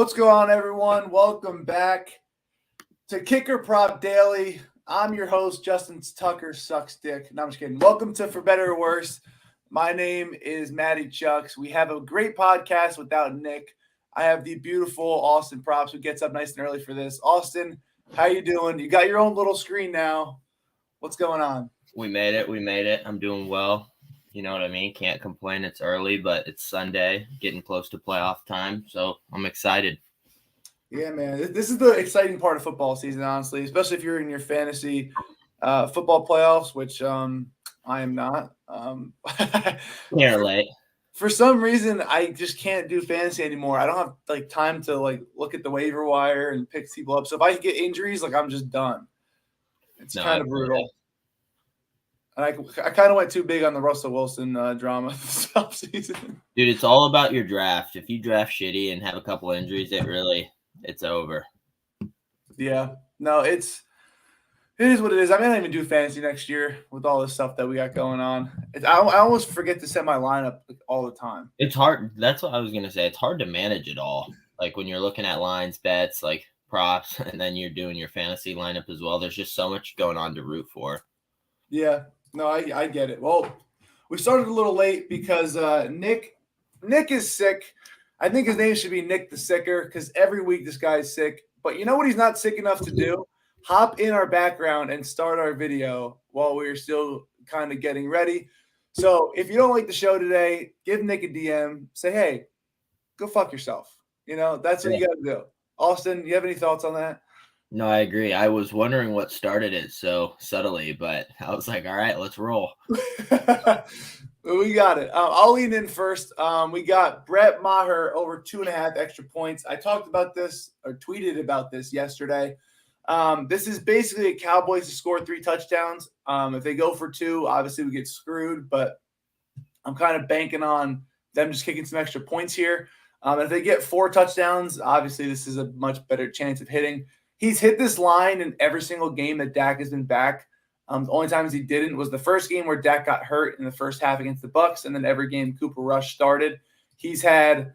What's going on, everyone? Welcome back to Kicker Prop Daily. I'm your host, Justin Tucker Sucks Dick. No, I'm just kidding. Welcome to For Better or Worse. My name is Matty Chucks. We have a great podcast without Nick. I have the beautiful Austin Props who gets up nice and early for this. Austin, how you doing? You got your own little screen now. What's going on? We made it. I'm doing well. You know what I mean? Can't complain. It's early, but it's Sunday, getting close to playoff time, so I'm excited. Yeah, man. This is the exciting part of football season, honestly, especially if you're in your fantasy football playoffs, which I am not. Can't relate. For some reason, I just can't do fantasy anymore. I don't have time to look at the waiver wire and pick people up. So if I get injuries, I'm just done. It's kind of brutal. And I kind of went too big on the Russell Wilson drama this offseason. Dude, it's all about your draft. If you draft shitty and have a couple injuries, it's over. Yeah. No, it is what it is. I may not even do fantasy next year with all this stuff that we got going on. I almost forget to set my lineup all the time. It's hard. That's what I was going to say. It's hard to manage it all. Like when you're looking at lines, bets, props, and then you're doing your fantasy lineup as well. There's just so much going on to root for. Yeah. No, I get it. Well, we started a little late because Nick is sick. I think his name should be Nick the Sicker because every week this guy's sick. But you know what he's not sick enough to do? Hop in our background and start our video while we're still kind of getting ready. So if you don't like the show today, give Nick a DM. Say, hey, go fuck yourself. That's what you got to do. Austin, you have any thoughts on that? No, I agree. I was wondering what started it so subtly, but I was like, all right, let's roll. We got it. I'll lean in first. We got Brett Maher over 2.5 extra points. I talked about this or tweeted about this yesterday. This is basically a Cowboys to score 3 touchdowns. If they go for 2, obviously we get screwed, but I'm kind of banking on them just kicking some extra points here. If they get 4 touchdowns, obviously this is a much better chance of hitting. He's hit this line in every single game that Dak has been back. The only times he didn't was the first game where Dak got hurt in the first half against the Bucs, and then every game Cooper Rush started. He's had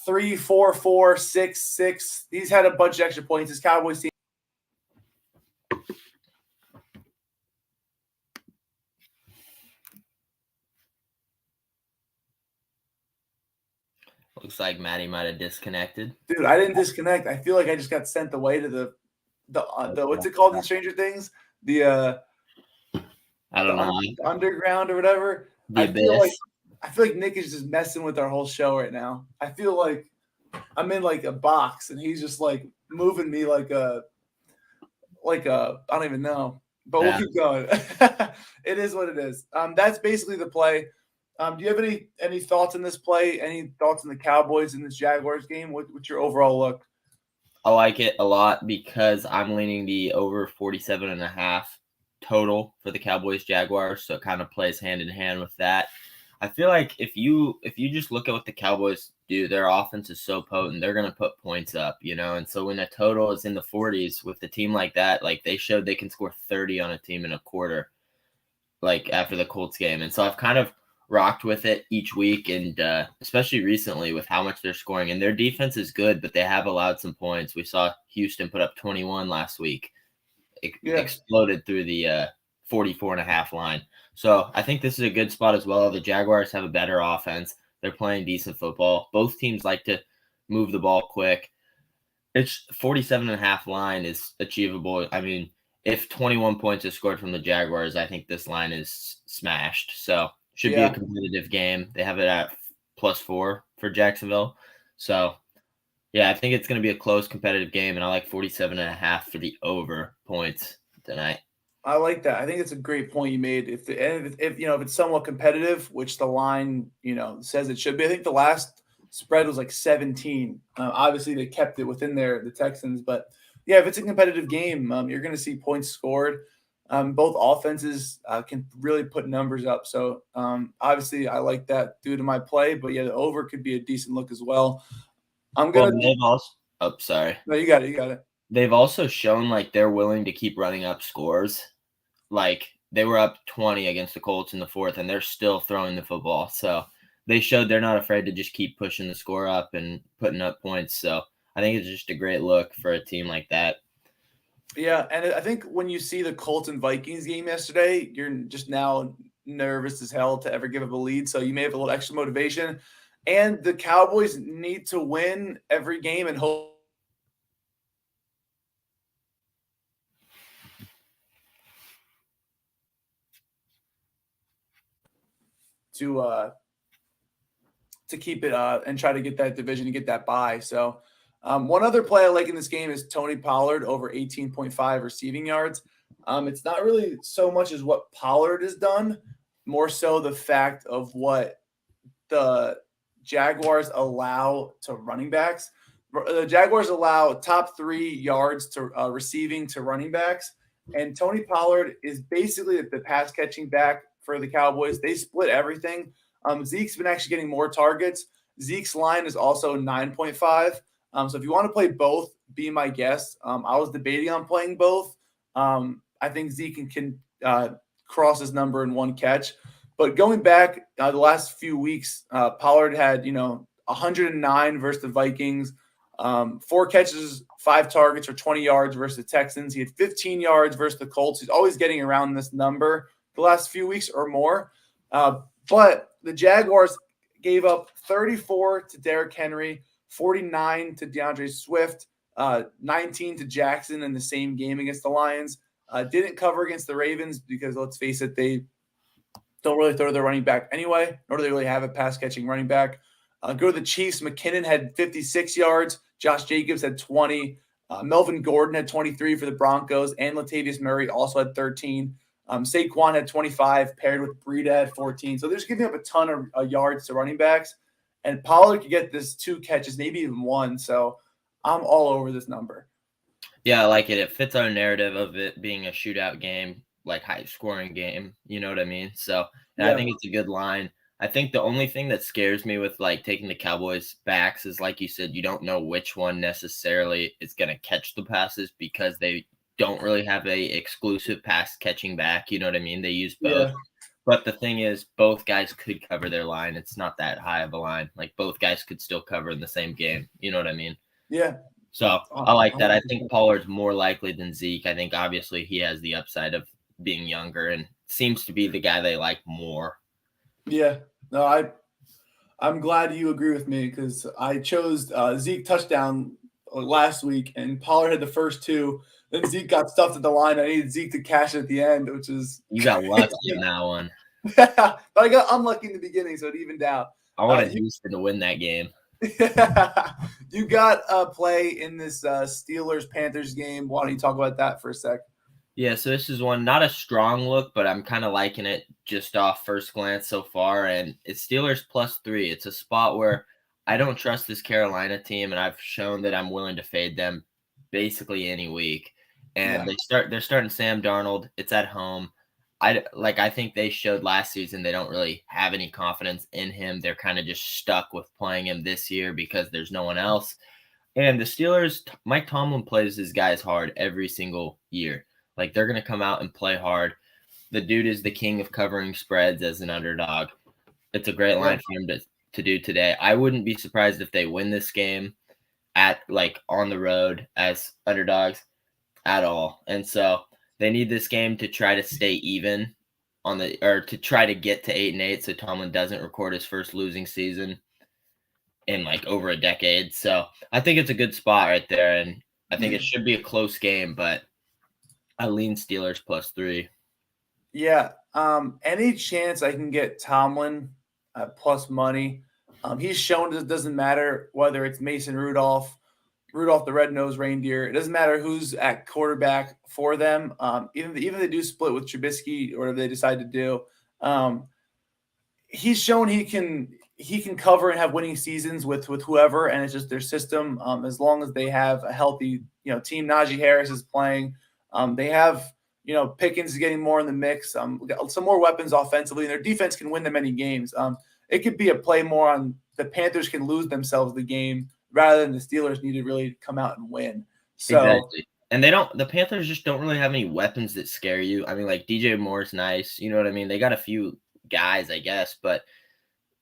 3, 4, 4, 6, 6. He's had a bunch of extra points. His Cowboys team. Looks like Matty might have disconnected. Dude, I didn't disconnect. I feel like I just got sent away to the what's it called in Stranger Things? I don't know. Underground or whatever. I feel like Nick is just messing with our whole show right now. I feel like I'm in a box and he's just moving me like a I don't even know. But we'll keep going. It is what it is. That's basically the play. Do you have any thoughts on this play? Any thoughts on the Cowboys in this Jaguars game? What's your overall look? I like it a lot because I'm leaning the over 47.5 total for the Cowboys Jaguars, so it kind of plays hand in hand with that. I feel like if you just look at what the Cowboys do, their offense is so potent, they're going to put points up, and so when a total is in the 40s with a team like that, they showed they can score 30 on a team in a quarter, after the Colts game. And so I've kind of rocked with it each week, and especially recently with how much they're scoring. And their defense is good, but they have allowed some points. We saw Houston put up 21 last week. It exploded through the 44.5 line. So I think this is a good spot as well. The Jaguars have a better offense. They're playing decent football. Both teams like to move the ball quick. It's 47.5 line is achievable. I mean, if 21 points is scored from the Jaguars, I think this line is smashed. So should be a competitive game. They have it at +4 for Jacksonville. So, yeah, I think it's going to be a close competitive game, and I like 47.5 for the over points tonight. I like that. I think it's a great point you made. If it's somewhat competitive, which the line says it should be. I think the last spread was 17. Obviously, they kept it within the Texans, but yeah, if it's a competitive game, you're going to see points scored. Both offenses can really put numbers up. So, obviously, I like that due to my play. But, yeah, the over could be a decent look as well. Sorry. No, you got it. They've also shown, they're willing to keep running up scores. They were up 20 against the Colts in the fourth, and they're still throwing the football. So, they showed they're not afraid to just keep pushing the score up and putting up points. So I think it's just a great look for a team like that. Yeah, and I think when you see the Colts and Vikings game yesterday, you're just now nervous as hell to ever give up a lead. So you may have a little extra motivation. And the Cowboys need to win every game and hope to keep it and try to get that division and get that bye. So one other play I like in this game is Tony Pollard over 18.5 receiving yards. It's not really so much as what Pollard has done, more so the fact of what the Jaguars allow to running backs. The Jaguars allow top 3 yards to receiving to running backs, and Tony Pollard is basically the pass catching back for the Cowboys. They split everything. Zeke's been actually getting more targets. Zeke's line is also 9.5. So if you want to play both, be my guest. I was debating on playing both. I think Zeke can cross his number in one catch. But going back the last few weeks, Pollard had 109 versus the Vikings, 4 catches, 5 targets for 20 yards versus the Texans. He had 15 yards versus the Colts. He's always getting around this number the last few weeks or more. But the Jaguars gave up 34 to Derrick Henry, 49 to DeAndre Swift, 19 to Jackson in the same game against the Lions. Didn't cover against the Ravens because, let's face it, they don't really throw their running back anyway, nor do they really have a pass-catching running back. Go to the Chiefs. McKinnon had 56 yards. Josh Jacobs had 20. Melvin Gordon had 23 for the Broncos, and Latavius Murray also had 13. Saquon had 25, paired with Breida at 14. So they're just giving up a ton of yards to running backs. And Pollard could get this 2 catches, maybe even 1. So I'm all over this number. Yeah, I like it. It fits our narrative of it being a shootout game, like high-scoring game. You know what I mean? So I think it's a good line. I think the only thing that scares me with taking the Cowboys backs is, like you said, you don't know which one necessarily is going to catch the passes because they don't really have a exclusive pass catching back. You know what I mean? They use both. Yeah. But the thing is, both guys could cover their line. It's not that high of a line. Like, both guys could still cover in the same game. You know what I mean? Yeah. So I like that. I think Pollard's more likely than Zeke. I think obviously he has the upside of being younger and seems to be the guy they like more. Yeah. No, I'm glad you agree with me because I chose Zeke touchdown last week, and Pollard had the first 2. Then Zeke got stuffed at the line. I needed Zeke to cash it at the end, which is you got lucky in that one. But I got unlucky in the beginning, so it evened out. I wanted Houston to win that game. You got a play in this Steelers-Panthers game. Why don't you talk about that for a sec? Yeah, so this is one, not a strong look, but I'm kind of liking it just off first glance so far. And it's Steelers +3. It's a spot where I don't trust this Carolina team, and I've shown that I'm willing to fade them basically any week. And they're starting Sam Darnold. It's at home. I think they showed last season they don't really have any confidence in him. They're kind of just stuck with playing him this year because there's no one else. And the Steelers, Mike Tomlin plays his guys hard every single year. Like, they're going to come out and play hard. The dude is the king of covering spreads as an underdog. It's a great line for him to do today. I wouldn't be surprised if they win this game on the road as underdogs at all. And so they need this game to try to stay even to try to get to 8-8 so Tomlin doesn't record his first losing season in over a decade. So I think it's a good spot right there, and I think it should be a close game, but I lean Steelers +3. Yeah. Any chance I can get Tomlin plus money? He's shown it doesn't matter whether it's Mason Rudolph the red-nosed reindeer. It doesn't matter who's at quarterback for them. Even if they do split with Trubisky or whatever they decide to do, he's shown he can cover and have winning seasons with whoever, and it's just their system. As long as they have a healthy team, Najee Harris is playing. They have Pickens is getting more in the mix. Some more weapons offensively, and their defense can win them many games. It could be a play more on the Panthers can lose themselves the game rather than the Steelers need to really come out and win. So, exactly. And the Panthers just don't really have any weapons that scare you. I mean, DJ Moore's nice. You know what I mean? They got a few guys, I guess, but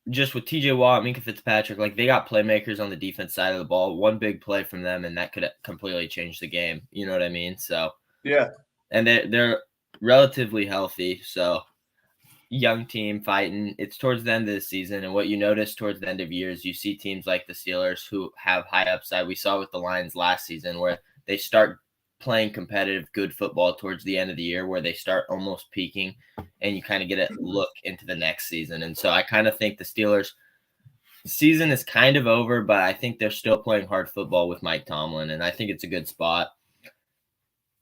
just with TJ Watt, Minka Fitzpatrick, like they got playmakers on the defense side of the ball. One big play from them, and that could completely change the game. You know what I mean? So Yeah. And they're relatively healthy, so young team fighting. It's towards the end of the season, and what you notice towards the end of years, you see teams like the Steelers who have high upside. We saw with the Lions last season where they start playing competitive, good football towards the end of the year, where they start almost peaking, and you kind of get a look into the next season. And so I kind of think the Steelers' season is kind of over, but I think they're still playing hard football with Mike Tomlin, and I think it's a good spot.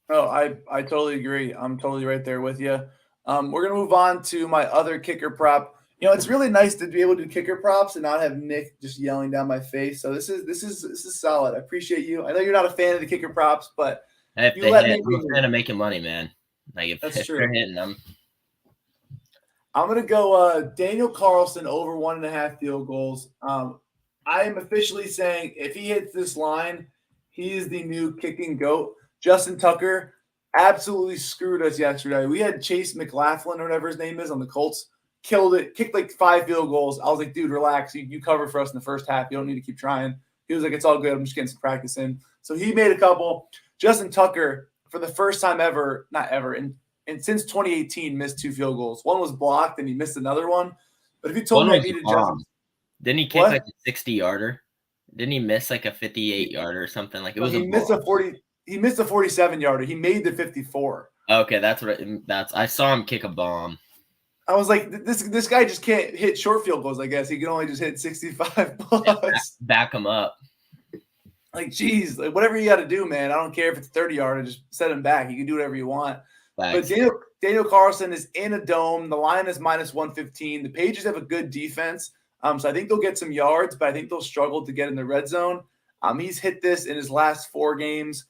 Oh, I totally agree. I'm totally right there with you. We're gonna move on to my other kicker prop. You know, it's really nice to be able to do kicker props and not have Nick just yelling down my face. So this is solid. I appreciate you. I know you're not a fan of the kicker props, but If you they let hit, me. I'm a fan of making money, man. Like if they're hitting them. I'm gonna go Daniel Carlson over 1.5 field goals. I am officially saying if he hits this line, he is the new kicking GOAT. Justin Tucker absolutely screwed us yesterday. We had Chase McLaughlin or whatever his name is on the Colts, killed it, kicked like 5 field goals. I was like, dude, relax. You covered for us in the first half. You don't need to keep trying. He was like, it's all good. I'm just getting some practice in. So he made a couple. Justin Tucker, for the first time ever, not ever, and since 2018, missed 2 field goals. One was blocked and he missed another one. But if you told me I needed Justin, didn't he kick like a 60-yarder? Didn't he miss like a 58-yarder or something? Like it was he missed a 40. He missed a 47-yarder. He made the 54. Okay, that's right. I saw him kick a bomb. I was like, this guy just can't hit short field goals. I guess he can only just hit 65 plus. Yeah, back him up. Like, geez, like whatever you got to do, man. I don't care if it's 30-yarder. Just set him back. You can do whatever you want. Thanks. But Daniel Carlson is in a dome. The line is minus 115. The Pages have a good defense. So I think they'll get some yards, but I think they'll struggle to get in the red zone. He's hit this in his last 4 games.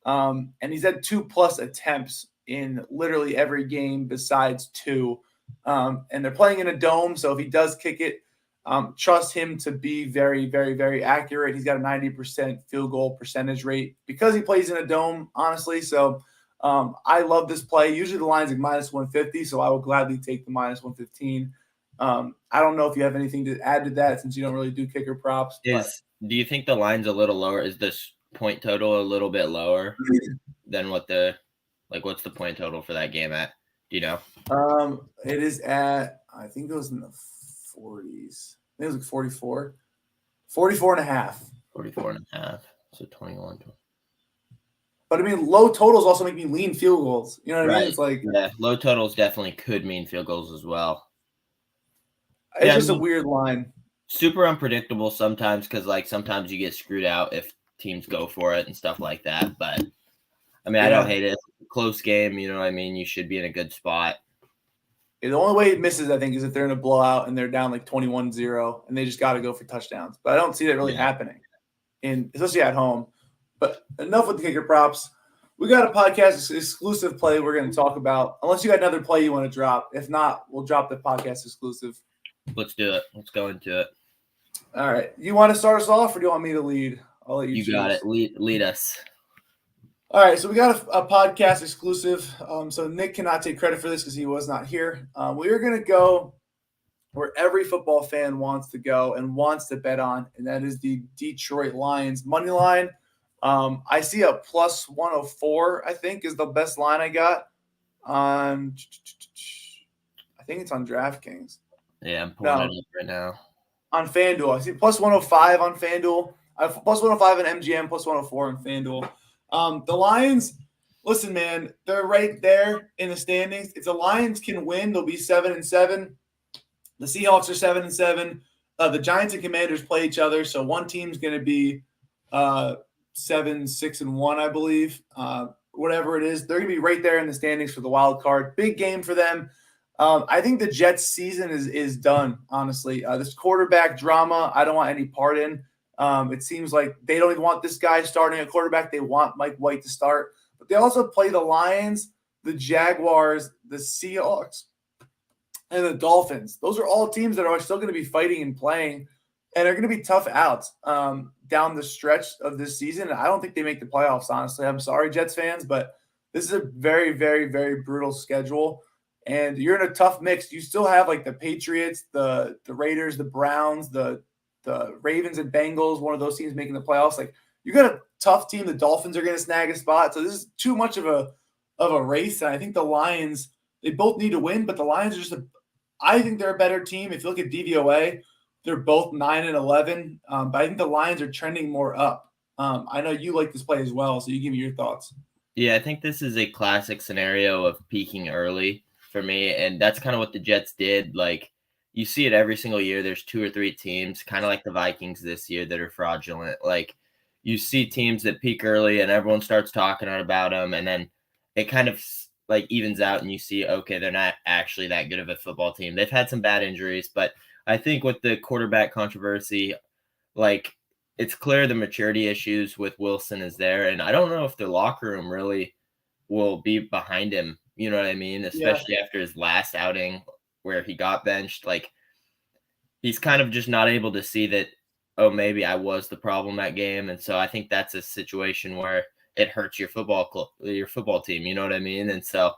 And he's had 2+ attempts in literally every game besides 2. And they're playing in a dome. So if he does kick it, trust him to be very, very, very accurate. He's got a 90% field goal percentage rate because he plays in a dome, honestly. So I love this play. Usually the line's like minus 150, so I will gladly take the minus 115. I don't know if you have anything to add to that since you don't really do kicker props. Do you think the line's a little lower? Is this point total a little bit lower than what's the point total for that game at? Do you know? It is at, I think it was in the 40s. I think it was like 44. 44.5. 44.5. So 21. But I mean, low totals also make me lean field goals. You know what I mean? It's like low totals definitely could mean field goals as well. It's just a weird line. Super unpredictable sometimes because sometimes you get screwed out if teams go for it and stuff like that. But I mean, I don't hate it. Close game, you know what I mean? You should be in a good spot. The only way it misses, I think, is if they're in a blowout and they're down like 21-0 and they just got to go for touchdowns. But I don't see that really happening, especially at home. But enough with the kicker props. We got a podcast exclusive play we're going to talk about. Unless you got another play you want to drop. If not, we'll drop the podcast exclusive. Let's do it. Let's go into it. All right. You want to start us off or do you want me to lead? I'll let you choose. You got it. Lead us. All right. So we got a podcast exclusive. So Nick cannot take credit for this because he was not here. We are going to go where every football fan wants to go and wants to bet on, and that is the Detroit Lions money line. I see a plus 104, I think, is the best line I got on. I think it's on DraftKings. Yeah, I'm pulling it up right now. On FanDuel. I see plus 105 on FanDuel. Plus 105 on MGM, plus 104 on FanDuel. The Lions, listen, man, they're right there in the standings. If the Lions can win, they'll be 7-7. The Seahawks are 7-7. The Giants and Commanders play each other, so one team's going to be 7-6-1, I believe. Whatever it is, they're going to be right there in the standings for the wild card. Big game for them. I think the Jets' season is done, honestly. This quarterback drama, I don't want any part in. It seems like they don't even want this guy starting a quarterback. They want Mike White to start. But they also play the Lions, the Jaguars, the Seahawks, and the Dolphins. Those are all teams that are still going to be fighting and playing, and they're going to be tough outs down the stretch of this season. I don't think they make the playoffs, honestly. I'm sorry, Jets fans, but this is a very, very, very brutal schedule. and you're in a tough mix. You still have like the Patriots, the Raiders, the Browns, the Ravens and Bengals, one of those teams making the playoffs. Like you got a tough team. The Dolphins are going to snag a spot. So this is too much of a race. And I think the Lions, they both need to win, but the Lions are just I think they're a better team. If you look at DVOA, they're both 9-11. But I think the Lions are trending more up. I know you like this play as well, so you give me your thoughts. Yeah, I think this is a classic scenario of peaking early for me, and that's kind of what the Jets did. Like, you see it every single year. There's 2 or 3 teams, kind of like the Vikings this year, that are fraudulent. Like, you see teams that peak early, and everyone starts talking about them, and then it kind of like evens out, and you see, okay, they're not actually that good of a football team. They've had some bad injuries, but I think with the quarterback controversy, like, it's clear the maturity issues with Wilson is there, and I don't know if the locker room really will be behind him. You know what I mean? Especially after his last outing where he got benched. Like, he's kind of just not able to see that, oh, maybe I was the problem that game. And so I think that's a situation where it hurts your football team. You know what I mean? And so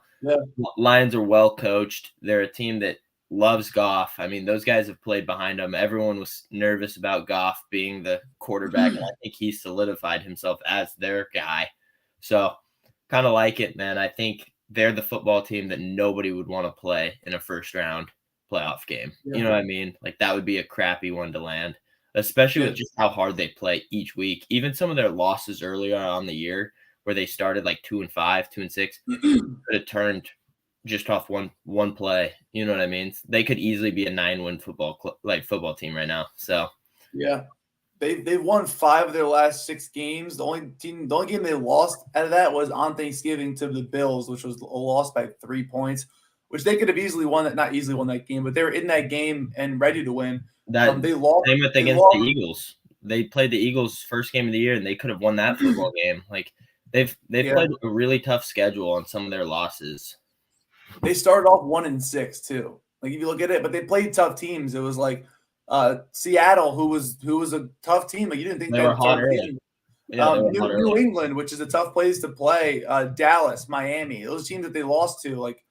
Lions are well coached. They're a team that loves Goff. I mean, those guys have played behind him. Everyone was nervous about Goff being the quarterback, and I think he solidified himself as their guy. So kind of like it, man. I think they're the football team that nobody would want to play in a first-round playoff game. You know what I mean? Like, that would be a crappy one to land, especially with just how hard they play each week. Even some of their losses earlier on the year where they started like 2-5, 2-6, could have turned just off one play. You know what I mean? They could easily be a 9-win football team right now. So yeah, they've won 5 of their last 6 games. The only game they lost out of that was on Thanksgiving to the Bills, which was a loss by 3 points, which they could have easily won. That not easily won that game, but they were in that game and ready to win. They lost. Same with against the Eagles. They played the Eagles first game of the year, and they could have won that football game. Like, they've played a really tough schedule on some of their losses. They started off 1-6 too. Like, if you look at it, but they played tough teams. It was like Seattle, who was a tough team. Like, you didn't think they were hot early. New England, which is a tough place to play. Dallas, Miami, those teams that they lost to, like,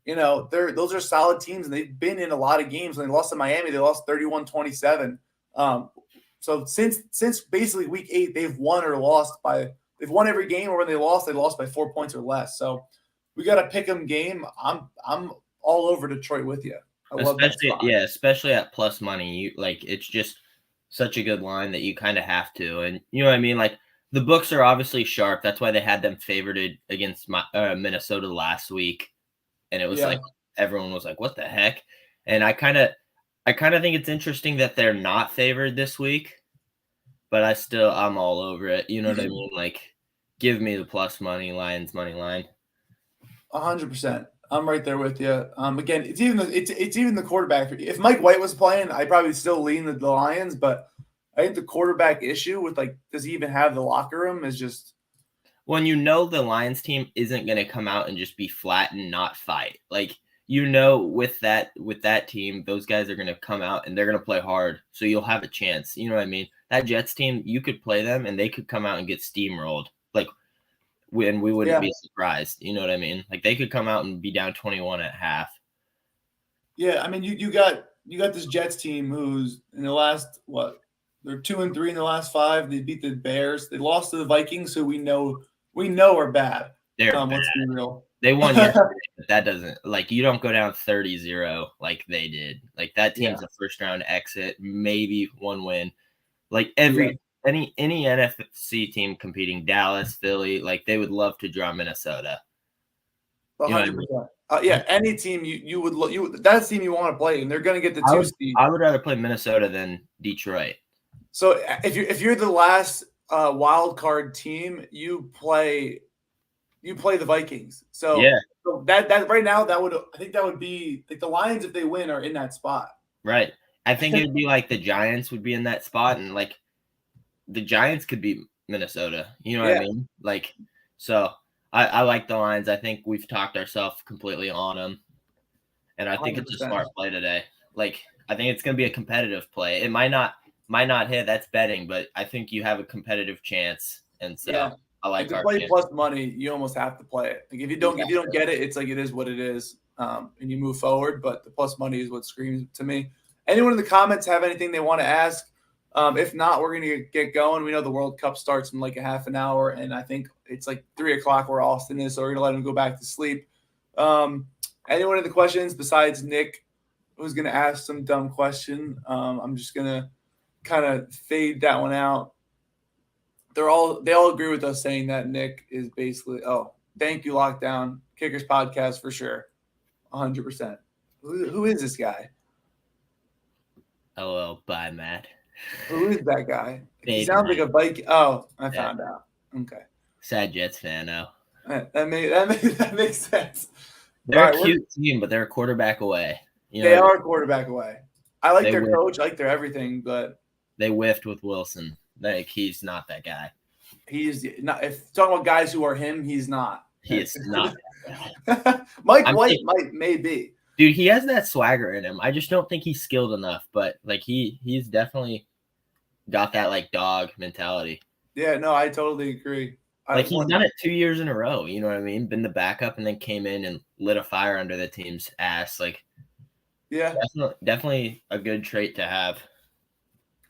you know, those are solid teams, and they've been in a lot of games. When they lost to Miami, they lost 31-27. So since basically week 8, they've won every game, or when they lost by 4 points or less. So we got a pick 'em game. I'm all over Detroit with you. I love that spot. Especially at plus money. It's just such a good line that you kind of have to. And you know what I mean? Like, the books are obviously sharp. That's why they had them favored against Minnesota last week. And it was like, everyone was like, what the heck? And I kind of think it's interesting that they're not favored this week, but I'm all over it. You know what I mean? Like, give me the plus money, Lions money line. 100%. I'm right there with you. Again, it's even the quarterback. If Mike White was playing, I'd probably still lean the Lions, but I think the quarterback issue with, like, does he even have the locker room is just. When you know the Lions team isn't going to come out and just be flat and not fight. Like, you know, with that team, those guys are going to come out and they're going to play hard, so you'll have a chance. You know what I mean? That Jets team, you could play them and they could come out and get steamrolled. Like, when we wouldn't be surprised. You know what I mean? Like, they could come out and be down 21 at half. Yeah, I mean, you got this Jets team who's in the last they're 2-3 in the last 5. They beat the Bears. They lost to the Vikings, who we know are bad. They're bad. Let's be real. They won yesterday, but that doesn't, like, you don't go down 30-0 like they did. Like, that team's a first round exit, maybe 1 win. Like, any NFC team competing, Dallas, Philly, like, they would love to draw Minnesota. 100%. Any team you would that's the team you want to play, and they're going to get the 2 seed. I would rather play Minnesota than Detroit. So if you're the last wild card team, you play the Vikings. So that right now that would be like the Lions, if they win, are in that spot. Right. I think it would be like the Giants would be in that spot, and like the Giants could beat Minnesota. You know what I mean? Like, so I like the Lions. I think we've talked ourselves completely on them, and I think 100%. It's a smart play today. Like, I think it's going to be a competitive play. It might not hit. That's betting, but I think you have a competitive chance, and so I And like to our play chance. plus money, you almost have to play it. Like if you don't get it, it's like it is what it is, and you move forward. But the plus money is what screams to me. Anyone in the comments have anything they want to ask? If not, we're gonna get going. We know the World Cup starts in like a half an hour, and I think it's like 3:00 where Austin is, so we're gonna let him go back to sleep. Anyone in the questions besides Nick, who's gonna ask some dumb question? I'm just gonna kind of fade that one out. They all agree with us saying that Nick is basically thank you Lockdown Kickers podcast for sure, 100%. Who is this guy? LOL, bye Matt. Who is that guy? He Fade sounds Matt. like a bike. Oh, I found out. Okay, Sad Jets fan now. that makes sense. They're All a cute team, but they're a quarterback away. They are a quarterback away. I like They their whiffed. coach, I like their everything, but They whiffed with Wilson. Like he's not that guy. he's not. If talking about guys who are him, he's not. He is not. Mike I'm White saying- may be. Dude, he has that swagger in him. I just don't think he's skilled enough. But like he's definitely got that like dog mentality. Yeah, no, I totally agree. Like he's done it 2 years in a row. You know what I mean? Been the backup and then came in and lit a fire under the team's ass. Like, yeah, definitely a good trait to have.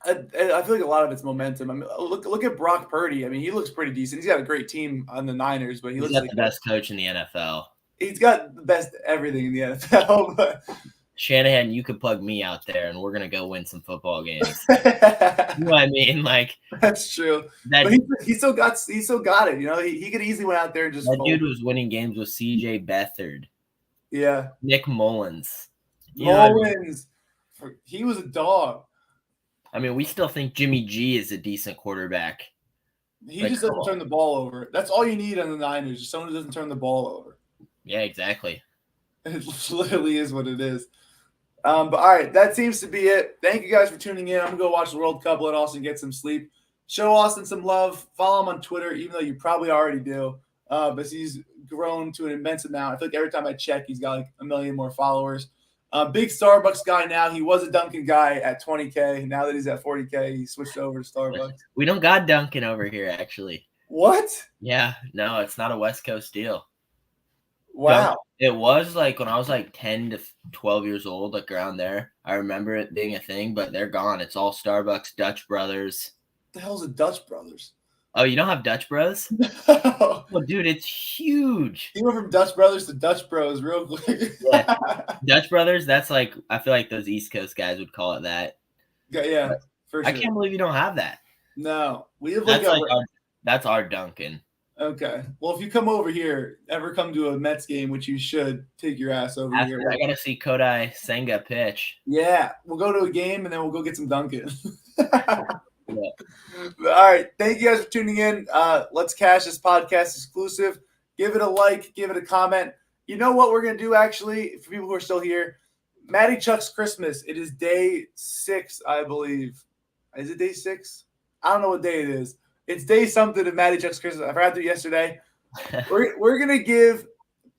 I feel like a lot of it's momentum. I mean, look at Brock Purdy. I mean, he looks pretty decent. He's got a great team on the Niners, but He's looks got like the best coach in the NFL. He's got the best everything in the NFL. But Shanahan, you could plug me out there, and we're gonna go win some football games. You know what I mean? Like that's true. that. But he still got it. You know, he could easily went out there and just. That dude was winning games with C.J. Beathard. Yeah. Nick Mullins. You know what I mean? Mullins. He was a dog. I mean, we still think Jimmy G is a decent quarterback. He just doesn't turn the ball over. That's all you need on the Niners, just someone who doesn't turn the ball over. Yeah, exactly. It literally is what it is. But all right, that seems to be it. Thank you guys for tuning in. I'm gonna go watch the World Cup. Let Austin get some sleep. Show Austin some love. Follow him on Twitter, even though you probably already do. But he's grown to an immense amount. I feel like every time I check, he's got like 1 million more followers. Big Starbucks guy now. He was a Dunkin' guy at 20K. Now that he's at 40K, he switched over to Starbucks. We don't got Dunkin' over here, actually. What? Yeah, no, it's not a West Coast deal. Wow. It was like when I was like 10 to 12 years old, like around there. I remember it being a thing, but they're gone. It's all Starbucks, Dutch Brothers. What the hell's a Dutch Brothers? Oh, you don't have Dutch Bros? No. Well, dude, it's huge. You went from Dutch Brothers to Dutch Bros real quick. Yeah. Dutch Brothers, that's like, I feel like those East Coast guys would call it that. Yeah, for sure. I can't believe you don't have that. No. We have That's our Dunkin'. Okay. Well, if you come over here, ever come to a Mets game, which you should, take your ass over here. I got to see Kodai Senga pitch. Yeah. We'll go to a game, and then we'll go get some Dunkin'. Yeah. All right. Thank you guys for tuning in. Let's Cash this podcast exclusive. Give it a like. Give it a comment. You know what we're going to do, actually, for people who are still here? Matty Chuck's Christmas. It is day 6, I believe. Is it day 6? I don't know what day it is. It's day something of Matty Chuck's Christmas. I forgot to do it yesterday. We're going to give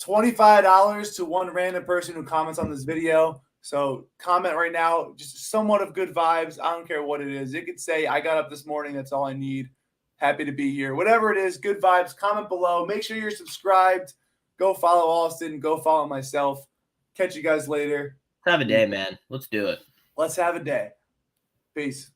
$25 to one random person who comments on this video. So comment right now, just somewhat of good vibes. I don't care what it is. It could say, I got up this morning. That's all I need. Happy to be here. Whatever it is, good vibes. Comment below. Make sure you're subscribed. Go follow Austin. Go follow myself. Catch you guys later. Have a day, man. Let's do it. Let's have a day. Peace.